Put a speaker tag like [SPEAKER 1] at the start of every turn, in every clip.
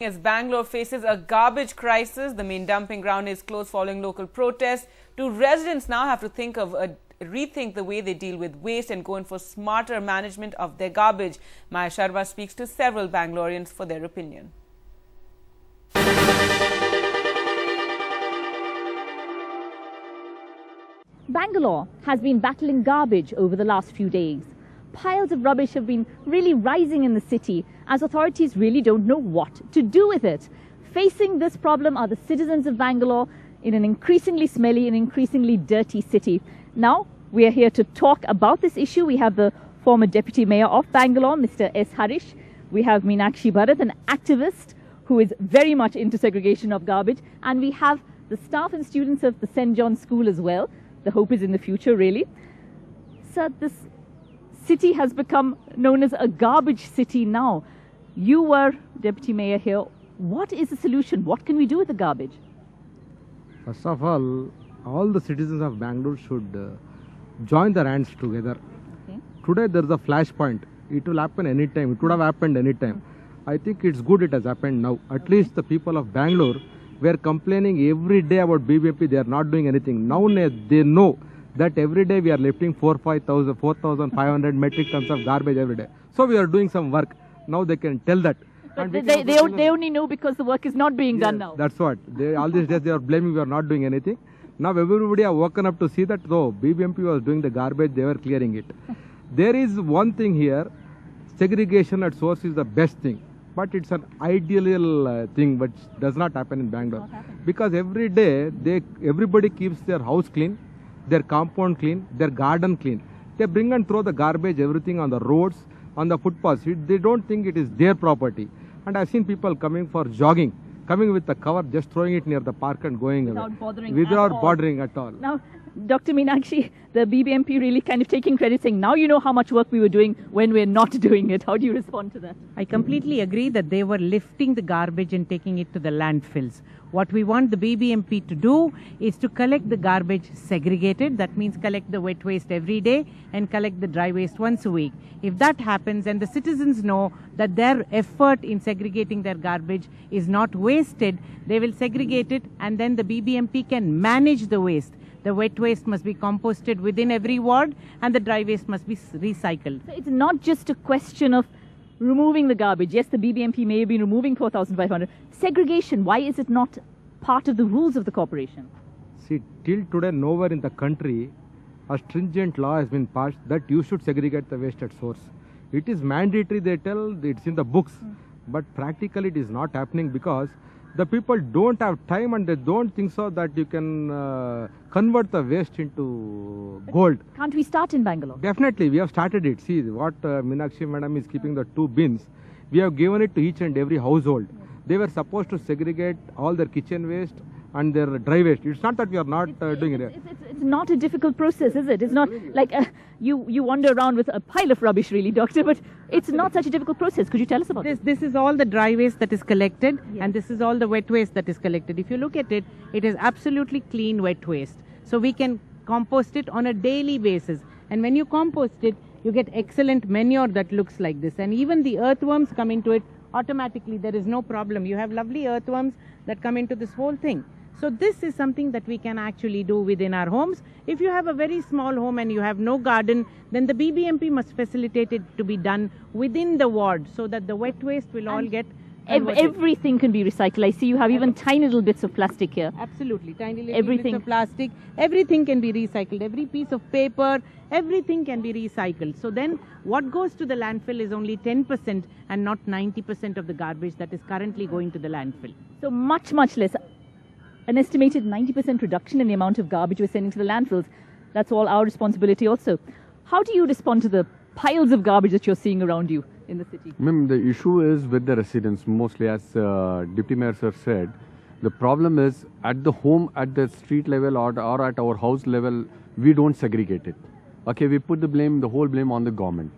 [SPEAKER 1] As Bangalore faces a garbage crisis, the main dumping ground is closed following local protests. Two residents now have to rethink the way they deal with waste and go in for smarter management of their garbage. Maya Sharma speaks to several Bangaloreans for their opinion.
[SPEAKER 2] Bangalore has been battling garbage over the last few days. Piles of rubbish have been really rising in the city as authorities really don't know what to do with it. Facing this problem are the citizens of Bangalore in an increasingly smelly and increasingly dirty city. Now, we are here to talk about this issue. We have the former Deputy Mayor of Bangalore, Mr. S. Harish. We have Meenakshi Bharat, an activist who is very much into segregation of garbage. And we have the staff and students of the St. John's School as well. The hope is in the future, really. Sir, this city has become known as a garbage city now. You were Deputy Mayor here. What is the solution? What can we do with the garbage?
[SPEAKER 3] First of all the citizens of Bangalore should join their hands together.
[SPEAKER 2] Okay.
[SPEAKER 3] Today there is a flashpoint. It will happen anytime. It would have happened anytime. I think it's good it has happened now. At least the people of Bangalore were complaining every day about BBMP. They are not doing anything. Now they know that every day we are lifting 4,500 metric tons of garbage every day. So we are doing some work. Now they can tell that.
[SPEAKER 2] But they only know because the work is not being done now.
[SPEAKER 3] That's what. All these days they are blaming we are not doing anything. Now everybody have woken up to see that though BBMP was doing the garbage, they were clearing it. There is one thing here, segregation at source is the best thing. But it's an ideal thing which does not happen in Bangalore. Because every day everybody keeps their house clean, their compound clean, their garden clean. They bring and throw the garbage, everything on the roads, on the footpaths. They don't think it is their property. And I've seen people coming for jogging, coming with the cover, just throwing it near the park and going away. Without bothering at all.
[SPEAKER 2] Now, Dr. Meenakshi, the BBMP really kind of taking credit, saying, now you know how much work we were doing when we're not doing it. How do you respond to that?
[SPEAKER 4] I completely agree that they were lifting the garbage and taking it to the landfills. What we want the BBMP to do is to collect the garbage segregated. That means collect the wet waste every day and collect the dry waste once a week. If that happens and the citizens know that their effort in segregating their garbage is not wasted, they will segregate it and then the BBMP can manage the waste. The wet waste must be composted within every ward and the dry waste must be recycled.
[SPEAKER 2] So it's not just a question of removing the garbage. Yes, the BBMP may have been removing 4,500. Segregation, why is it not part of the rules of the corporation?
[SPEAKER 3] See, till today nowhere in the country a stringent law has been passed that you should segregate the waste at source. It is mandatory, they tell, it's in the books. But practically it is not happening because the people don't have time and they don't think so that you can convert the waste into gold.
[SPEAKER 2] Can't we start in Bangalore?
[SPEAKER 3] Definitely, we have started it. See, what Meenakshi Madam is keeping the 2 bins. We have given it to each and every household. They were supposed to segregate all their kitchen waste and their dry waste. It's not that we are not doing it.
[SPEAKER 2] It's not a difficult process, is it? It's not like you wander around with a pile of rubbish, really, Doctor, but it's not such a difficult process. Could you tell us about this?
[SPEAKER 4] This is all the dry waste that is collected and this is all the wet waste that is collected. If you look at it, it is absolutely clean wet waste. So we can compost it on a daily basis. And when you compost it, you get excellent manure that looks like this. And even the earthworms come into it automatically. There is no problem. You have lovely earthworms that come into this whole thing. So this is something that we can actually do within our homes. If you have a very small home and you have no garden, then the BBMP must facilitate it to be done within the ward so that the wet waste will all get
[SPEAKER 2] everything can be recycled. I see you have even tiny little bits of plastic here.
[SPEAKER 4] Absolutely, tiny little bits of plastic. Everything can be recycled. Every piece of paper, everything can be recycled. So then what goes to the landfill is only 10% and not 90% of the garbage that is currently going to the landfill.
[SPEAKER 2] So much less. An estimated 90% reduction in the amount of garbage we're sending to the landfills. That's all our responsibility also. How do you respond to the piles of garbage that you're seeing around you in the city?
[SPEAKER 5] Ma'am, the issue is with the residents, mostly as Deputy Mayor Sir said. The problem is at the home, at the street level or at our house level, we don't segregate it. Okay, we put the whole blame on the government.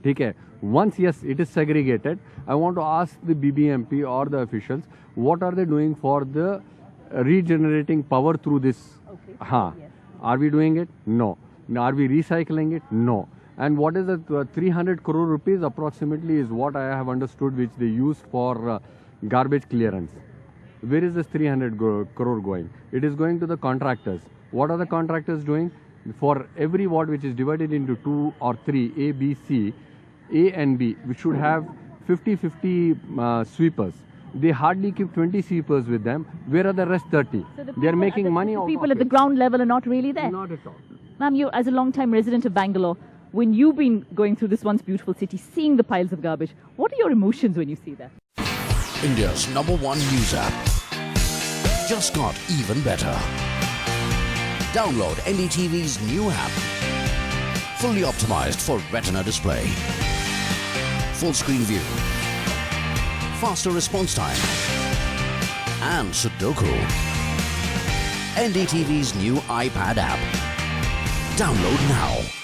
[SPEAKER 5] Okay. Once, yes, it is segregated, I want to ask the BBMP or the officials, what are they doing for the regenerating power through this?
[SPEAKER 2] Okay. Yes.
[SPEAKER 5] Are we doing it? No. Are we recycling it? No. And what is the 300 crore rupees approximately is what I have understood which they used for garbage clearance. Where is this 300 crore going? It is going to the contractors. What are the contractors doing? For every ward which is divided into 2 or 3, A, B, C, A and B, we should have 50-50 sweepers. They hardly keep 20 sweepers with them. Where are the rest 30?
[SPEAKER 2] So
[SPEAKER 5] They are making money
[SPEAKER 2] the
[SPEAKER 5] out
[SPEAKER 2] people
[SPEAKER 5] of
[SPEAKER 2] at the
[SPEAKER 5] it.
[SPEAKER 2] ground level are not really there.
[SPEAKER 5] Not at all.
[SPEAKER 2] Ma'am, you as a long-time resident of Bangalore, when you've been going through this once beautiful city, seeing the piles of garbage, what are your emotions when you see that?
[SPEAKER 6] India's #1 news app. Just got even better. Download NDTV's new app. Fully optimized for retina display. Full screen view. Faster response time. And Sudoku. NDTV's new iPad app. Download now.